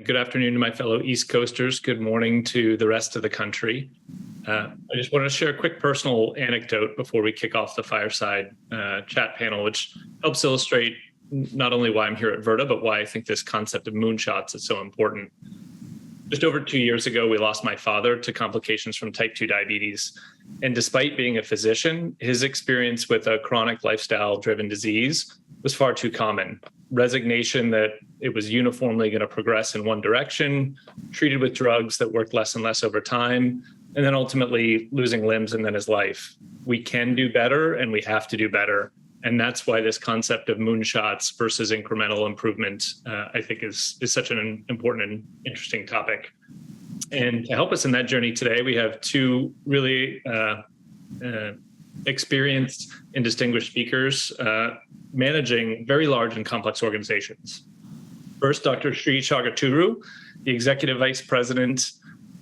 Good afternoon to my fellow East Coasters. Good morning to the rest of the country. I just want to share a quick personal anecdote before we kick off the Fireside chat panel, which helps illustrate not only why I'm here at Virta, but why I think this concept of moonshots is so important. Just over 2 years ago, we lost my father to complications from type 2 diabetes. And despite being a physician, his experience with a chronic lifestyle-driven disease was far too common. Resignation that it was uniformly going to progress in one direction, treated with drugs that worked less and less over time, and then ultimately losing limbs and then his life. We can do better and we have to do better. And that's why this concept of moonshots versus incremental improvement, I think is such an important and interesting topic. And to help us in that journey today, we have two really experienced and distinguished speakers managing very large and complex organizations. First, Dr. Sri Chagaturu, the Executive Vice President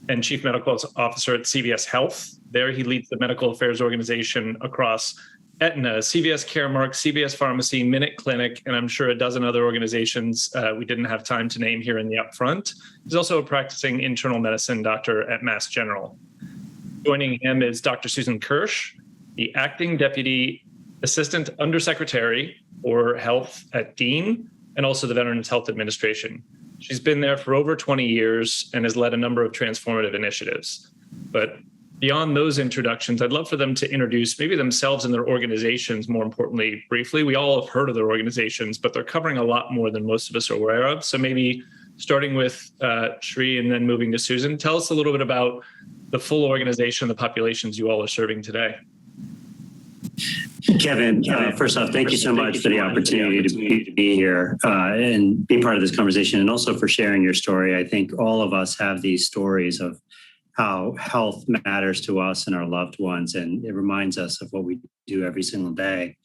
and Chief Medical Officer at Cvs Health. There he leads the medical affairs organization across Aetna, CVS Caremark, CVS Pharmacy, Minute Clinic, and I'm sure a dozen other organizations we didn't have time to name here in the upfront. He's also a practicing internal medicine doctor at Mass General. Joining him is Dr. Susan Kirsh, the Acting Deputy Assistant Undersecretary for Health at Dean, and also the Veterans Health Administration. She's been there for over 20 years and has led a number of transformative initiatives. But beyond those introductions, I'd love for them to introduce maybe themselves and their organizations, more importantly, briefly. We all have heard of their organizations, but they're covering a lot more than most of us are aware of. So maybe starting with Sree and then moving to Susan, tell us a little bit about the full organization, the populations you all are serving today. Kevin, first off, thank you so much for the opportunity to be here and be part of this conversation, and also for sharing your story. I think all of us have these stories of how health matters to us and our loved ones, and it reminds us of what we do every single day.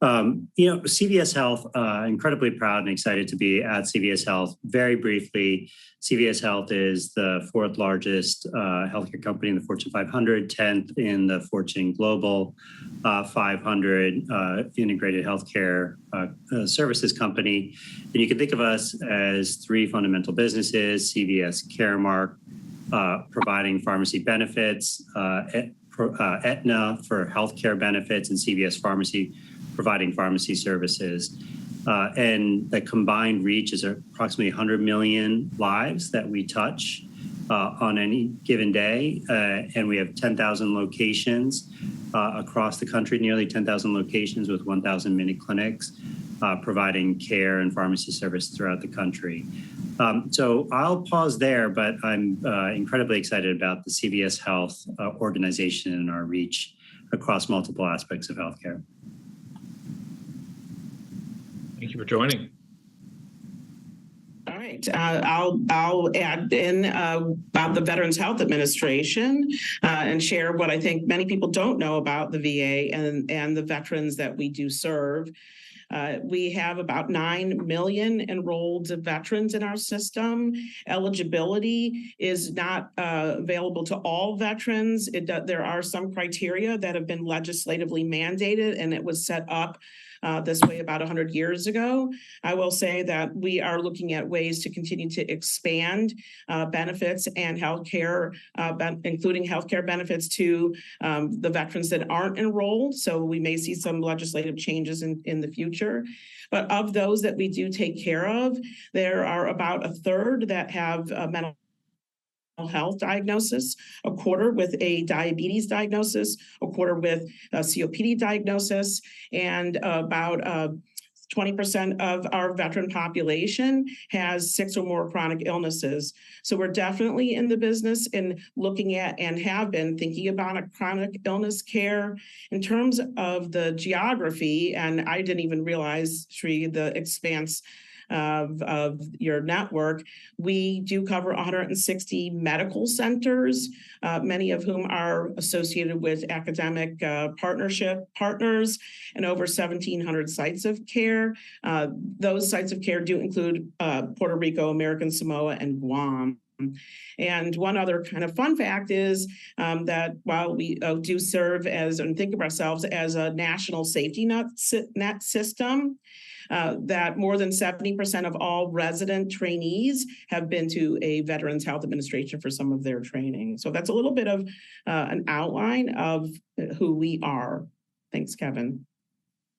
CVS Health, incredibly proud and excited to be at CVS Health. Very briefly, CVS Health is the fourth largest healthcare company in the Fortune 500, 10th in the Fortune Global 500 integrated healthcare services company. And you can think of us as three fundamental businesses: CVS Caremark, providing pharmacy benefits, Aetna for healthcare benefits, and CVS Pharmacy providing pharmacy services. And the combined reach is approximately 100 million lives that we touch on any given day. And we have 10,000 locations across the country, nearly 10,000 locations with 1,000 Minute Clinics, providing care and pharmacy service throughout the country. So I'll pause there, but I'm incredibly excited about the CVS Health organization and our reach across multiple aspects of healthcare. Thank you for joining. All right, I'll add in about the Veterans Health Administration and share what I think many people don't know about the VA and the veterans that we do serve. We have about 9 million enrolled veterans in our system. Eligibility is not available to all veterans. There are some criteria that have been legislatively mandated, and it was set up this way about 100 years ago. I will say that we are looking at ways to continue to expand benefits and healthcare, including healthcare benefits to the veterans that aren't enrolled. So we may see some legislative changes in the future. But of those that we do take care of, there are about a third that have mental health diagnosis, a quarter with a diabetes diagnosis, a quarter with a COPD diagnosis, and about 20% of our veteran population has 6 or more chronic illnesses. So we're definitely in the business in looking at and have been thinking about a chronic illness care. In terms of the geography, and I didn't even realize, Sree, the expanse of your network, we do cover 160 medical centers, many of whom are associated with academic partnership partners, and over 1,700 sites of care. Those sites of care do include Puerto Rico, American Samoa, and Guam. And one other kind of fun fact is that while we do serve as and think of ourselves as a national safety net system, that more than 70% of all resident trainees have been to a Veterans Health Administration for some of their training. So that's a little bit of an outline of who we are. Thanks, Kevin.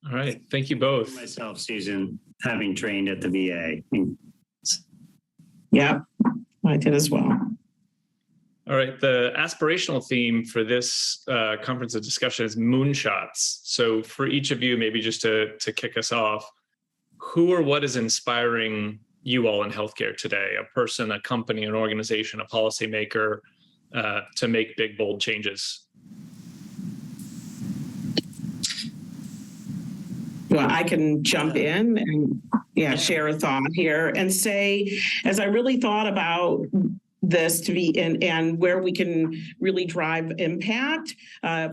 All right. Thank you both. Myself, Susan, having trained at the VA. Yeah, I did as well. All right. The aspirational theme for this conference of discussion is Moonshots. So for each of you, maybe just to kick us off, who or what is inspiring you all in healthcare today? A person, a company, an organization, a policymaker to make big, bold changes? Well, I can jump in and share a thought here and say, as I really thought about this to be and where we can really drive impact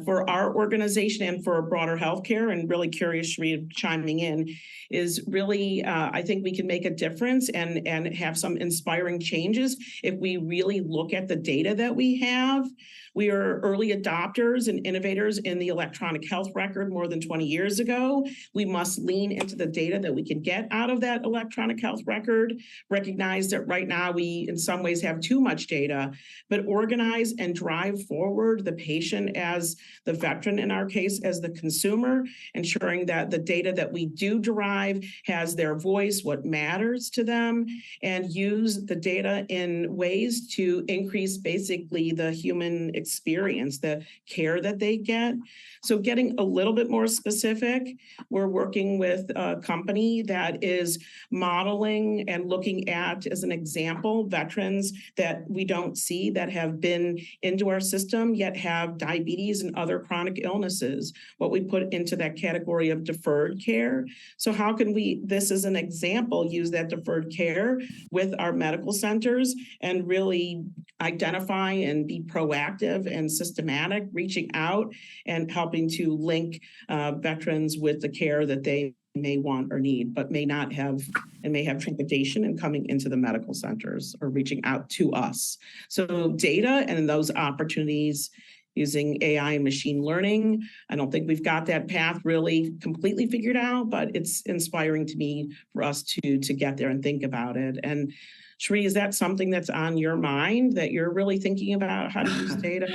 for our organization and for broader healthcare, and really curious, Sree, chiming in, is really, I think we can make a difference and have some inspiring changes if we really look at the data that we have. We are early adopters and innovators in the electronic health record more than 20 years ago. We must lean into the data that we can get out of that electronic health record, recognize that right now we in some ways have too much data, but organize and drive forward the patient as the veteran, in our case, as the consumer, ensuring that the data that we do derive has their voice, what matters to them, and use the data in ways to increase basically the human experience, the care that they get. So getting a little bit more specific, we're working with a company that is modeling and looking at, as an example, veterans that we don't see that have been into our system yet have diabetes and other chronic illnesses, what we put into that category of deferred care. So how can we, this is an example, use that deferred care with our medical centers and really identify and be proactive and systematic, reaching out and helping to link veterans with the care that they may want or need, but may not have, and may have trepidation in coming into the medical centers or reaching out to us. So data and those opportunities using AI and machine learning. I don't think we've got that path really completely figured out, but it's inspiring to me for us to get there and think about it. And Sree, is that something that's on your mind, that you're really thinking about how to use data?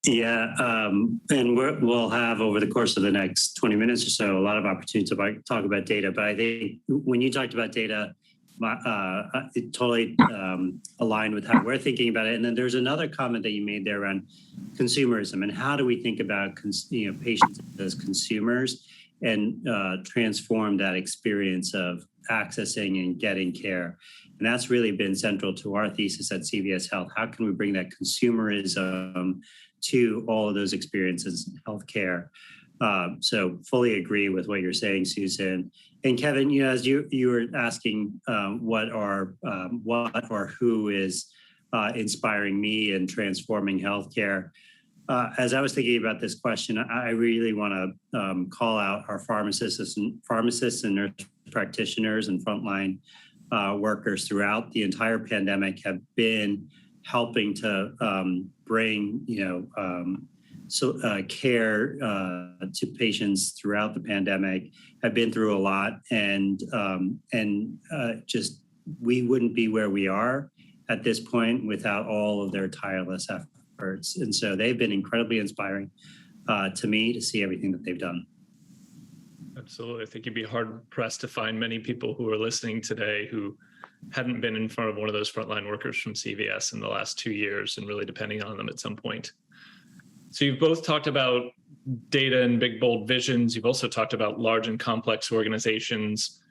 Yeah, and we'll have over the course of the next 20 minutes or so a lot of opportunities to talk about data. But I think when you talked about data, it totally aligned with how we're thinking about it. And then there's another comment that you made there around consumerism and how do we think about patients as consumers and transform that experience of accessing and getting care. And that's really been central to our thesis at CVS Health. How can we bring that consumerism to all of those experiences in healthcare? So fully agree with what you're saying, Susan. And Kevin, as you were asking what or who is inspiring me and transforming healthcare, as I was thinking about this question, I really want to call out our pharmacists and nurse practitioners and frontline workers throughout the entire pandemic have been helping to bring care to patients throughout the pandemic. Have been through a lot, and just we wouldn't be where we are at this point without all of their tireless efforts. And so they've been incredibly inspiring to me to see everything that they've done. Absolutely. I think you'd be hard pressed to find many people who are listening today who hadn't been in front of one of those frontline workers from CVS in the last 2 years and really depending on them at some point. So you've both talked about data and big, bold visions. You've also talked about large and complex organizations.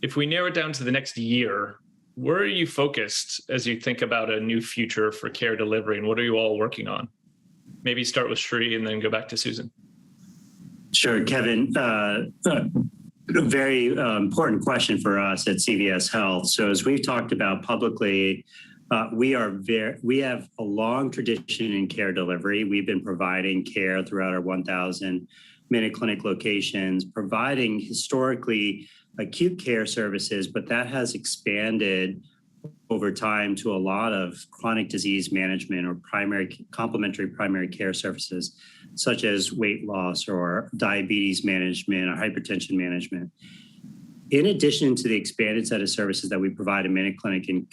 If we narrow it down to the next year, where are you focused as you think about a new future for care delivery, and what are you all working on? Maybe start with Sree and then go back to Susan. Sure, Kevin. A very important question for us at CVS Health. So as we've talked about publicly, we have a long tradition in care delivery. We've been providing care throughout our 1,000 MinuteClinic locations, providing historically acute care services, but that has expanded over time to a lot of chronic disease management or complementary primary care services, such as weight loss or diabetes management or hypertension management. In addition to the expanded set of services that we provide in Minute Clinic in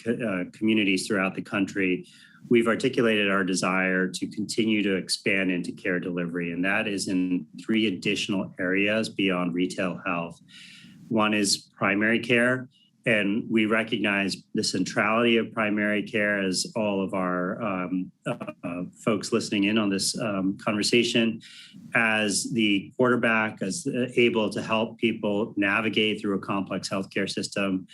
communities throughout the country, we've articulated our desire to continue to expand into care delivery, and that is in 3 additional areas beyond retail health. One is primary care, and we recognize the centrality of primary care as all of our folks listening in on this conversation as the quarterback, as able to help people navigate through a complex healthcare system.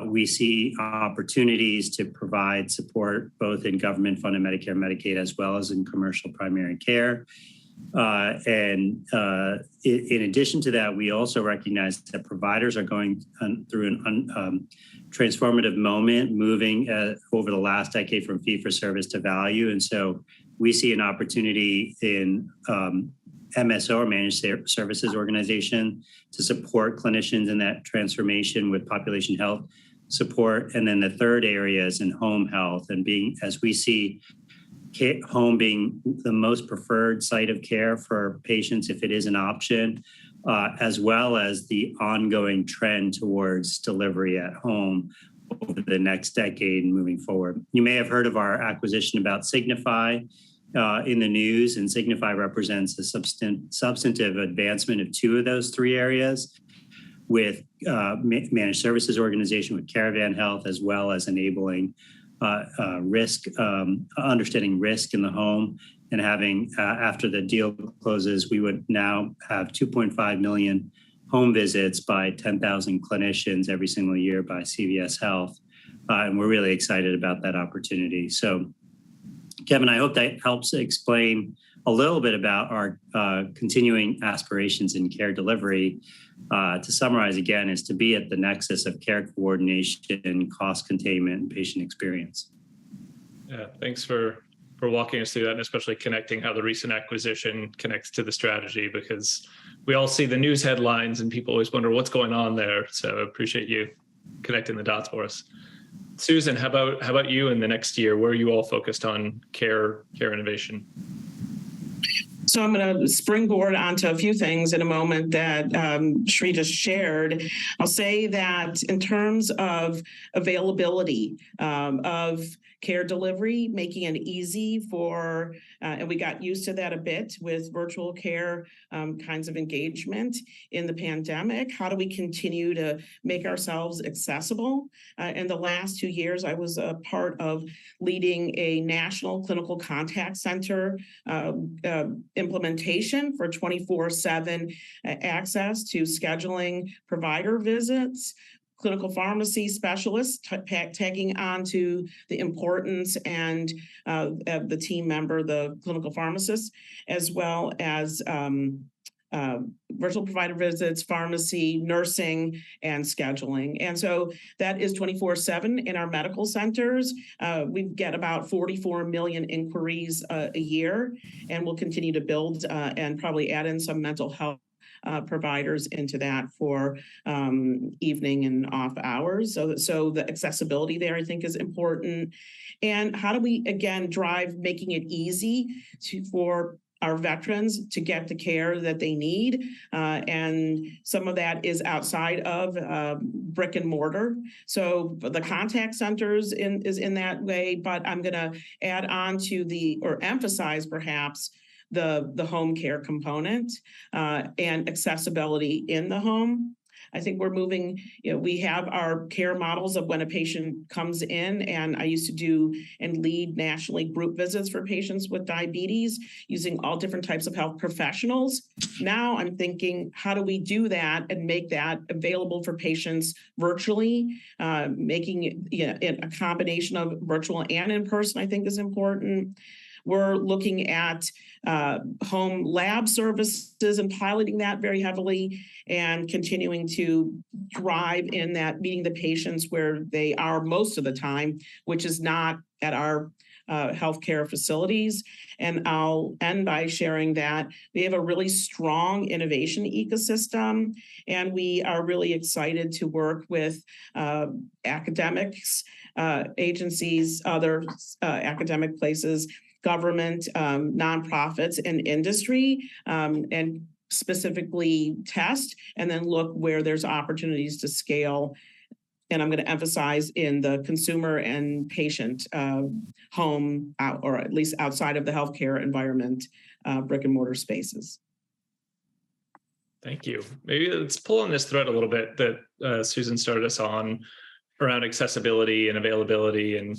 We see opportunities to provide support both in government-funded Medicare, Medicaid, as well as in commercial primary care. In addition to that, we also recognize that providers are going through a transformative moment, moving over the last decade from fee-for-service to value. And so we see an opportunity in MSO, or Managed Services Organization, to support clinicians in that transformation with population health support. And then the third area is in home health, and as we see home being the most preferred site of care for patients if it is an option, as well as the ongoing trend towards delivery at home over the next decade and moving forward. You may have heard of our acquisition about Signify in the news, and Signify represents a substantive advancement of 2 of those 3 areas with Managed Services Organization, with Caravan Health, as well as enabling risk, understanding risk in the home, and having, after the deal closes, we would now have 2.5 million home visits by 10,000 clinicians every single year by Cvs Health. And we're really excited about that opportunity. So, Kevin, I hope that helps explain a little bit about our continuing aspirations in care delivery. To summarize again, is to be at the nexus of care coordination, cost containment, and patient experience. Yeah, thanks for walking us through that, and especially connecting how the recent acquisition connects to the strategy, because we all see the news headlines and people always wonder what's going on there. So I appreciate you connecting the dots for us. Susan, how about you in the next year? Where are you all focused on care innovation? So I'm going to springboard onto a few things in a moment that Sree just shared. I'll say that in terms of availability of care delivery, making it easy for, and we got used to that a bit with virtual care kinds of engagement in the pandemic. How do we continue to make ourselves accessible? In the last 2 years, I was a part of leading a national clinical contact center implementation for 24/7 access to scheduling provider visits, clinical pharmacy specialists tagging on to the importance and the team member, the clinical pharmacist, as well as virtual provider visits, pharmacy, nursing, and scheduling. And so that is 24/7 in our medical centers. We get about 44 million inquiries a year, and we'll continue to build and probably add in some mental health providers into that for evening and off hours. So the accessibility there, I think, is important. And how do we, again, drive making it easy for our veterans to get the care that they need. And some of that is outside of brick and mortar. So the contact centers is in that way, but I'm going to add on to or emphasize perhaps the home care component and accessibility in the home. I think we're moving, we have our care models of when a patient comes in, and I used to do and lead nationally group visits for patients with diabetes using all different types of health professionals. Now I'm thinking, how do we do that and make that available for patients virtually? Making it a combination of virtual and in person, I think, is important. We're looking at home lab services and piloting that very heavily, and continuing to drive in that, meeting the patients where they are most of the time, which is not at our healthcare facilities. And I'll end by sharing that we have a really strong innovation ecosystem, and we are really excited to work with academics, agencies, other academic places, government, nonprofits, and industry, and specifically test and then look where there's opportunities to scale. And I'm going to emphasize in the consumer and patient home, or at least outside of the healthcare environment, brick and mortar spaces. Thank you. Maybe let's pull on this thread a little bit that Susan started us on around accessibility and availability. And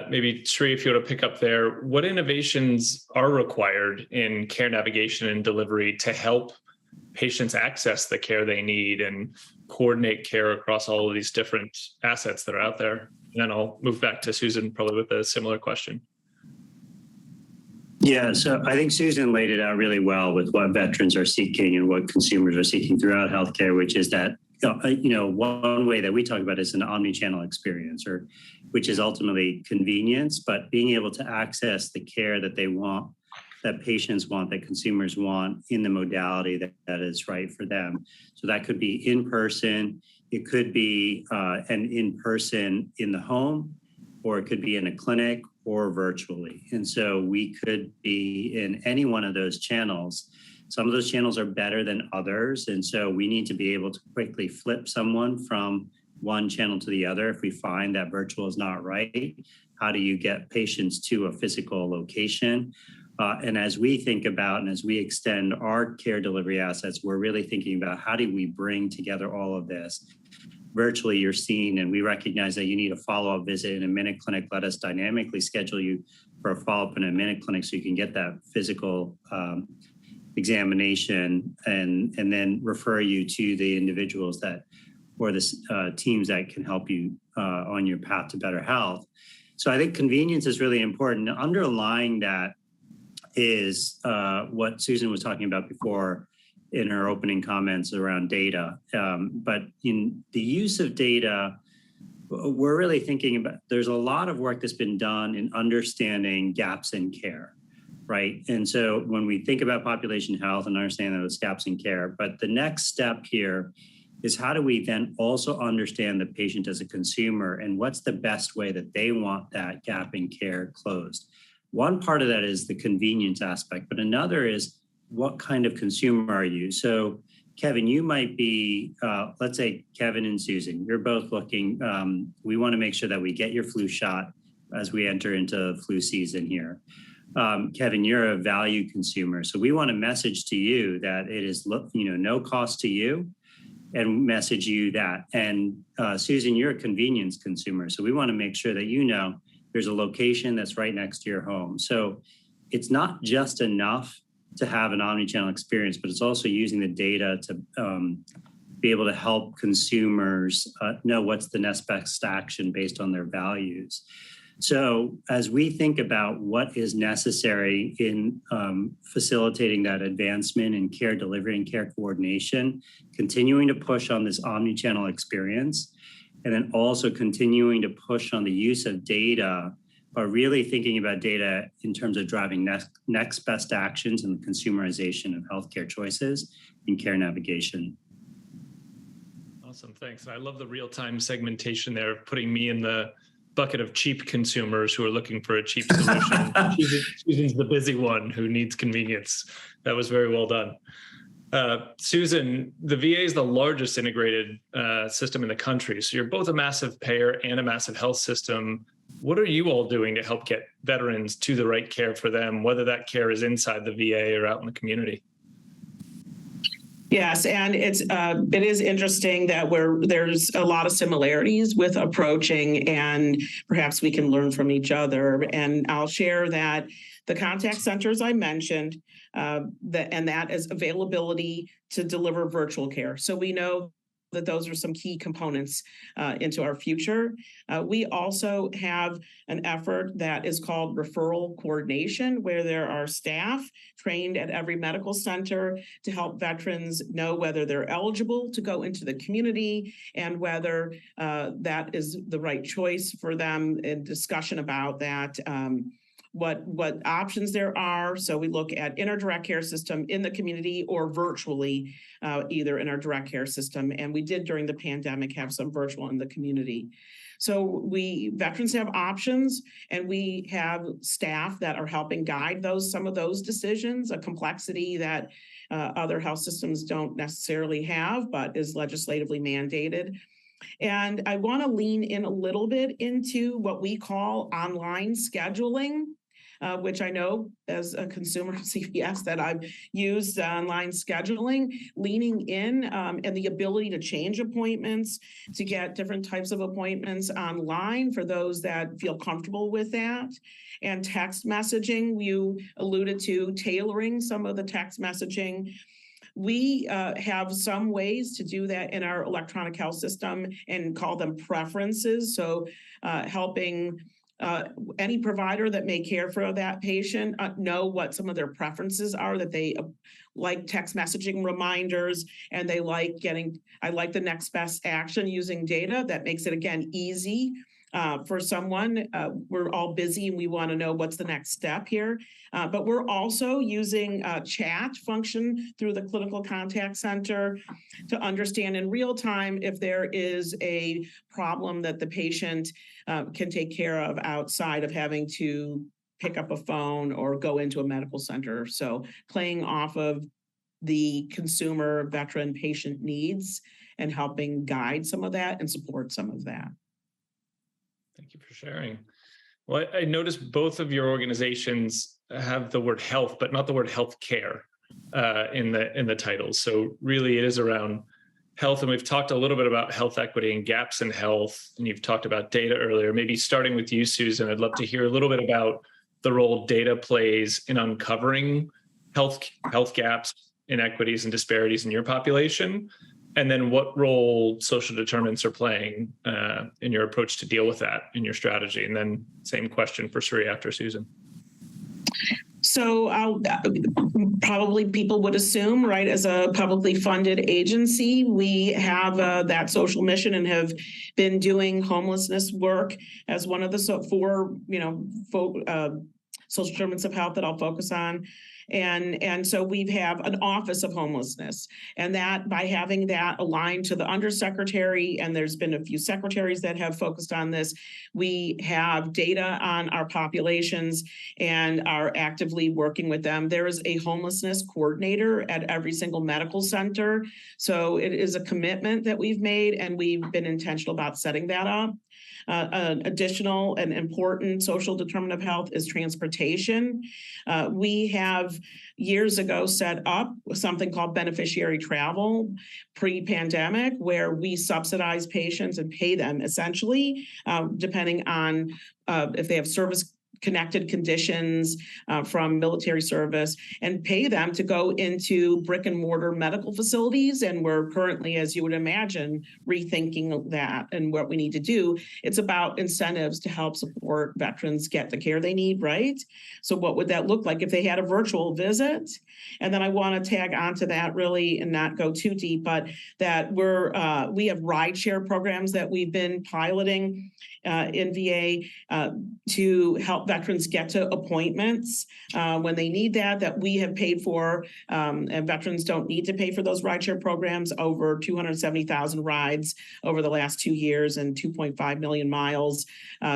maybe Sree, if you want to pick up there, what innovations are required in care navigation and delivery to help patients access the care they need and coordinate care across all of these different assets that are out there? And then I'll move back to Susan probably with a similar question. Yeah, so I think Susan laid it out really well with what veterans are seeking and what consumers are seeking throughout healthcare, which is that, one way that we talk about is an omni-channel experience, or which is ultimately convenience, but being able to access the care that they want, that patients want, that consumers want in the modality that is right for them. So that could be in person, it could be an in-person in the home, or it could be in a clinic or virtually. And so we could be in any one of those channels. Some of those channels are better than others. And so we need to be able to quickly flip someone from one channel to the other if we find that virtual is not right. How do you get patients to a physical location? And as we think about and as we extend our care delivery assets, we're really thinking about how do we bring together all of this. Virtually, you're seen, and we recognize that you need a follow-up visit in a minute clinic. Let us dynamically schedule you for a follow-up in a minute clinic so you can get that physical examination and then refer you to the individuals that or the teams that can help you on your path to better health. So I think convenience is really important. Underlying that is what Susan was talking about before in her opening comments around data. But in the use of data, we're really thinking about, there's a lot of work that's been done in understanding gaps in care, right? And so when we think about population health and understand those gaps in care, but the next step here is how do we then also understand the patient as a consumer and what's the best way that they want that gap in care closed? One part of that is the convenience aspect, but another is what kind of consumer are you? So Kevin, you might be, let's say Kevin and Susan, you're both looking, we want to make sure that we get your flu shot as we enter into flu season here. Kevin, you're a value consumer. So we want to message to you that it is, no cost to you and message you that. And Susan, you're a convenience consumer. So we want to make sure that there's a location that's right next to your home. So it's not just enough to have an omni-channel experience, but it's also using the data to be able to help consumers know what's the next best action based on their values. So as we think about what is necessary in facilitating that advancement in care delivery and care coordination, continuing to push on this omni-channel experience, and then also continuing to push on the use of data, but really thinking about data in terms of driving next best actions and the consumerization of healthcare choices and care navigation. Awesome, thanks. I love the real-time segmentation there, putting me in the bucket of cheap consumers who are looking for a cheap solution. Susan's the busy one who needs convenience. That was very well done. Susan, the VA is the largest integrated system in the country. So you're both a massive payer and a massive health system. What are you all doing to help get veterans to the right care for them, whether that care is inside the VA or out in the community? Yes, and it is interesting that there's a lot of similarities with approaching, and perhaps we can learn from each other. And I'll share that the contact centers I mentioned, that is availability to deliver virtual care. So we know that those are some key components into our future. We also have an effort that is called Referral Coordination, where there are staff trained at every medical center to help veterans know whether they're eligible to go into the community and whether that is the right choice for them, in discussion about that. What options there are. So we look at in our direct care system in the community or virtually, either in our direct care system. And we did during the pandemic have some virtual in the community. So veterans have options, and we have staff that are helping guide some of those decisions, a complexity that other health systems don't necessarily have, but is legislatively mandated. And I want to lean in a little bit into what we call online scheduling, which I know as a consumer of CVS that I've used online scheduling, leaning in and the ability to change appointments, to get different types of appointments online for those that feel comfortable with that. And text messaging, you alluded to tailoring some of the text messaging. We have some ways to do that in our electronic health system and call them preferences. So helping any provider that may care for that patient know what some of their preferences are, that they like text messaging reminders, and they like I like the next best action using data that makes it, again, easy for someone. We're all busy and we want to know what's the next step here. But we're also using chat function through the clinical contact center to understand in real time if there is a problem that the patient can take care of outside of having to pick up a phone or go into a medical center. So playing off of the consumer, veteran, patient needs and helping guide some of that and support some of that. Thank you for sharing. Well, I noticed both of your organizations have the word health, but not the word healthcare in the titles. So really it is around health. And we've talked a little bit about health equity and gaps in health. And you've talked about data earlier. Maybe starting with you, Susan, I'd love to hear a little bit about the role data plays in uncovering health gaps, inequities, and disparities in your population. And then what role social determinants are playing in your approach to deal with that in your strategy. And then same question for Sree after Susan. So probably people would assume, right, as a publicly funded agency, we have that social mission and have been doing homelessness work as one of the four, social determinants of health that I'll focus on. And so we have an office of homelessness, and that by having that aligned to the undersecretary, and there's been a few secretaries that have focused on this, we have data on our populations and are actively working with them. There is a homelessness coordinator at every single medical center. So it is a commitment that we've made, and we've been intentional about setting that up. An additional and important social determinant of health is transportation. We have years ago set up something called beneficiary travel pre-pandemic, where we subsidize patients and pay them essentially, depending on if they have service-connected conditions from military service, and pay them to go into brick and mortar medical facilities. And we're currently, as you would imagine, rethinking that and what we need to do. It's about incentives to help support veterans get the care they need, right? So what would that look like if they had a virtual visit? And then I want to tag onto that really and not go too deep, but that we have rideshare programs that we've been piloting in VA to help veterans get to appointments when they need that we have paid for, and veterans don't need to pay for those rideshare programs. Over 270,000 rides over the last 2 years and 2.5 million miles.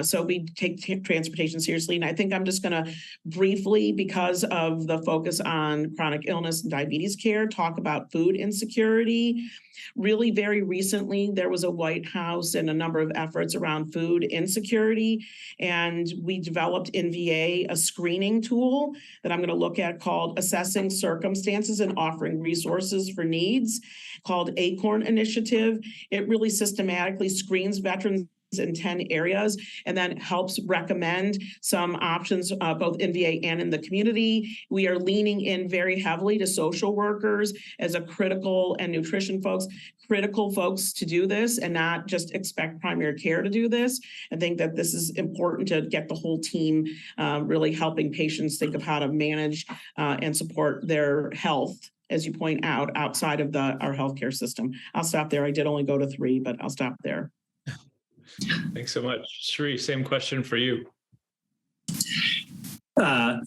So we take transportation seriously. And I think I'm just going to briefly, because of the focus on chronic illness and diabetes care, talk about food insecurity. Really, very recently, there was a White House and a number of efforts around food insecurity. And we developed in VA a screening tool that I'm going to look at called Assessing Circumstances and Offering Resources for Needs, called ACORN Initiative. It really systematically screens veterans in 10 areas and then helps recommend some options both in VA and in the community. We are leaning in very heavily to social workers as a critical, and nutrition folks, critical folks to do this and not just expect primary care to do this. I think that this is important to get the whole team really helping patients think of how to manage and support their health, as you point out, outside of our healthcare system. I'll stop there. I did only go to 3, but I'll stop there. Thanks so much. Sree, same question for you.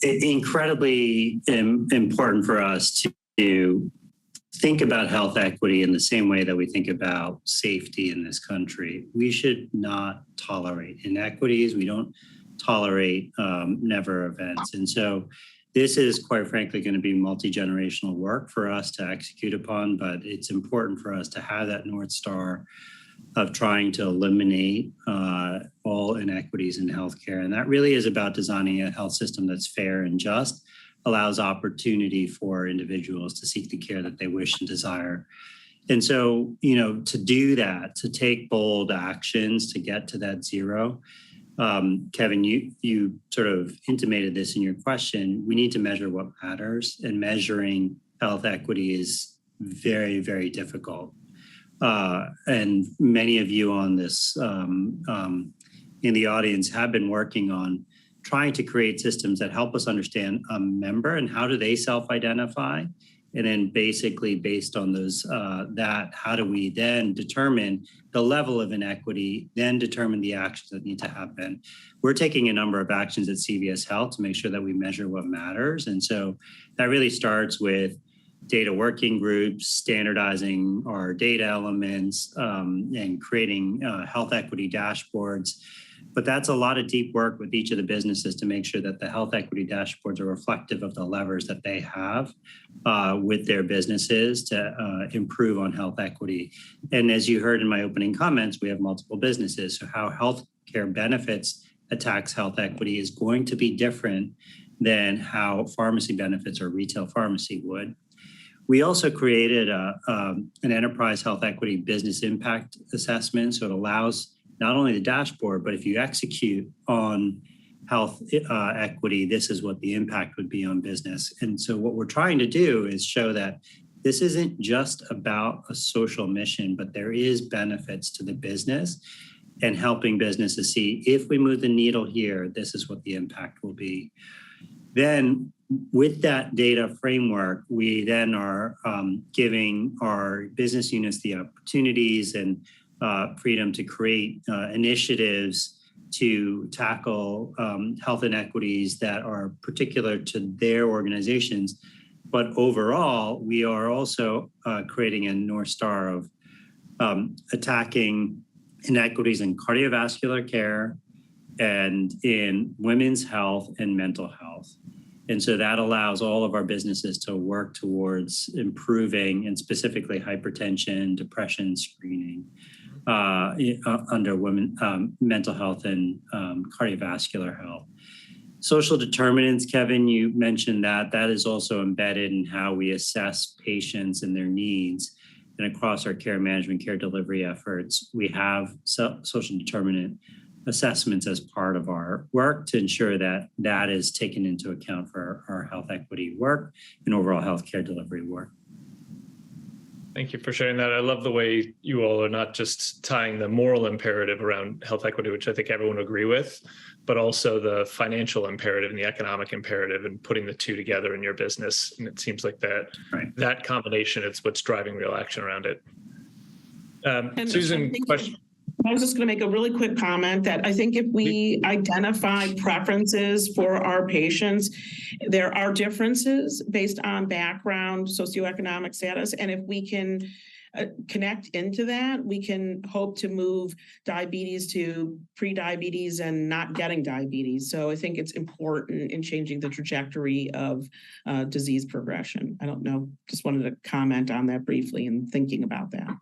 Incredibly important for us to think about health equity in the same way that we think about safety in this country. We should not tolerate inequities. We don't tolerate never events. And so this is, quite frankly, going to be multi-generational work for us to execute upon, but it's important for us to have that North Star of trying to eliminate all inequities in healthcare. And that really is about designing a health system that's fair and just, allows opportunity for individuals to seek the care that they wish and desire. And so, to do that, to take bold actions to get to that zero, Kevin, you sort of intimated this in your question. We need to measure what matters, and measuring health equity is very, very difficult. And many of you on this in the audience have been working on trying to create systems that help us understand a member and how do they self-identify. And then basically based on those, how do we then determine the level of inequity, then determine the actions that need to happen. We're taking a number of actions at CVS Health to make sure that we measure what matters. And so that really starts with data working groups, standardizing our data elements, and creating health equity dashboards. But that's a lot of deep work with each of the businesses to make sure that the health equity dashboards are reflective of the levers that they have with their businesses to improve on health equity. And as you heard in my opening comments, we have multiple businesses. So how healthcare benefits attacks health equity is going to be different than how pharmacy benefits or retail pharmacy would. We also created an enterprise health equity business impact assessment. So it allows not only the dashboard, but if you execute on health equity, this is what the impact would be on business. And so what we're trying to do is show that this isn't just about a social mission, but there is benefits to the business, and helping businesses see if we move the needle here, this is what the impact will be. Then with that data framework, we then are giving our business units the opportunities and freedom to create initiatives to tackle health inequities that are particular to their organizations. But overall, we are also creating a North Star of attacking inequities in cardiovascular care and in women's health and mental health. And so that allows all of our businesses to work towards improving, and specifically hypertension, depression screening under women, mental health and cardiovascular health. Social determinants, Kevin, you mentioned that is also embedded in how we assess patients and their needs. And across our care management, care delivery efforts, we have social determinant assessments as part of our work to ensure that that is taken into account for our health equity work and overall healthcare delivery work. Thank you for sharing that. I love the way you all are not just tying the moral imperative around health equity, which I think everyone would agree with, but also the financial imperative and the economic imperative, and putting the two together in your business. And it seems like that combination is what's driving real action around it. Susan, question. I was just going to make a really quick comment that I think if we identify preferences for our patients, there are differences based on background, socioeconomic status. And if we can connect into that, we can hope to move diabetes to pre-diabetes and not getting diabetes. So I think it's important in changing the trajectory of disease progression. I don't know, just wanted to comment on that briefly and thinking about that.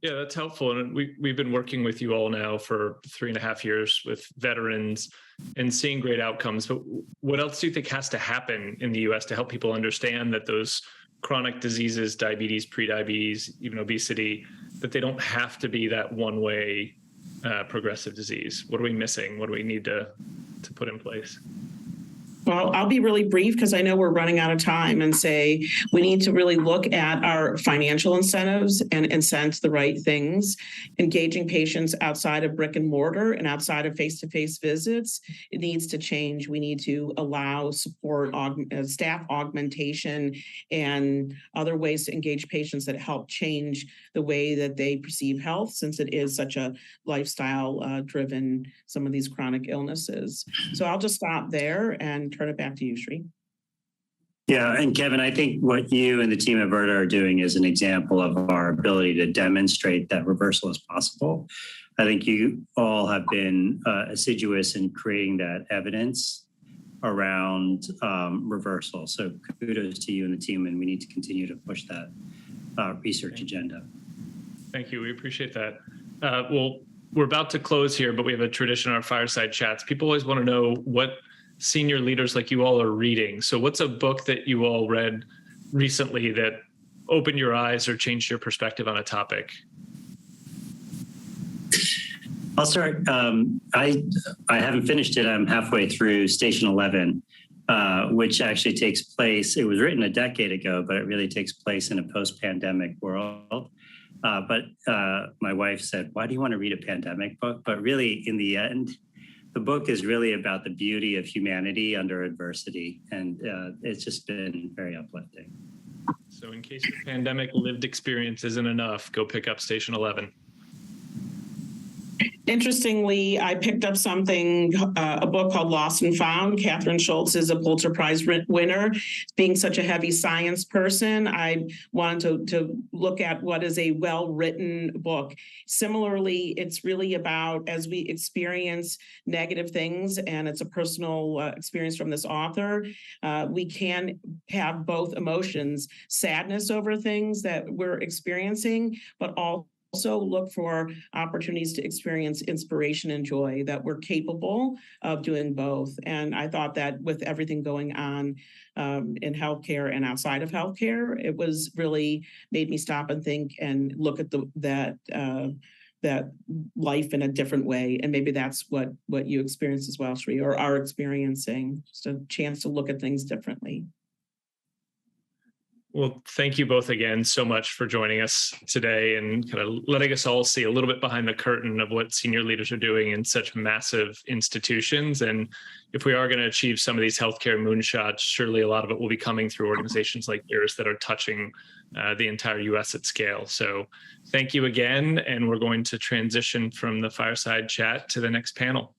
Yeah, that's helpful. And we've been working with you all now for 3.5 years with veterans and seeing great outcomes. But what else do you think has to happen in the US to help people understand that those chronic diseases, diabetes, prediabetes, even obesity, that they don't have to be that one-way progressive disease? What are we missing? What do we need to put in place? Well, I'll be really brief because I know we're running out of time, and say we need to really look at our financial incentives and incent the right things. Engaging patients outside of brick and mortar and outside of face-to-face visits, it needs to change. We need to allow support, staff augmentation, and other ways to engage patients that help change the way that they perceive health, since it is such a lifestyle driven, some of these chronic illnesses. So I'll just stop there and turn it back to you, Sree. Yeah, and Kevin, I think what you and the team at Virta are doing is an example of our ability to demonstrate that reversal is possible. I think you all have been assiduous in creating that evidence around reversal. So kudos to you and the team, and we need to continue to push that research agenda. Thank you. We appreciate that. Well, we're about to close here, but we have a tradition in our fireside chats. People always want to know what senior leaders like you all are reading. So what's a book that you all read recently that opened your eyes or changed your perspective on a topic? I'll start. I haven't finished it. I'm halfway through Station 11, which actually takes place. It was written a decade ago, but it really takes place in a post-pandemic world. But my wife said, "Why do you want to read a pandemic book?" But really, in the end, the book is really about the beauty of humanity under adversity, and it's just been very uplifting. So in case your pandemic lived experience isn't enough, go pick up Station 11. Interestingly, I picked up something, a book called Lost and Found. Catherine Schultz is a Pulitzer Prize winner. Being such a heavy science person, I wanted to look at what is a well-written book. Similarly, it's really about, as we experience negative things, and it's a personal experience from this author, we can have both emotions, sadness over things that we're experiencing, but also look for opportunities to experience inspiration and joy, that we're capable of doing both. And I thought that with everything going on in healthcare and outside of healthcare, it was really made me stop and think and look at that life in a different way. And maybe that's what you experience as well, Sree, or are experiencing, just a chance to look at things differently. Well, thank you both again so much for joining us today and kind of letting us all see a little bit behind the curtain of what senior leaders are doing in such massive institutions. And if we are going to achieve some of these healthcare moonshots, surely a lot of it will be coming through organizations like yours that are touching the entire US at scale. So thank you again. And we're going to transition from the fireside chat to the next panel.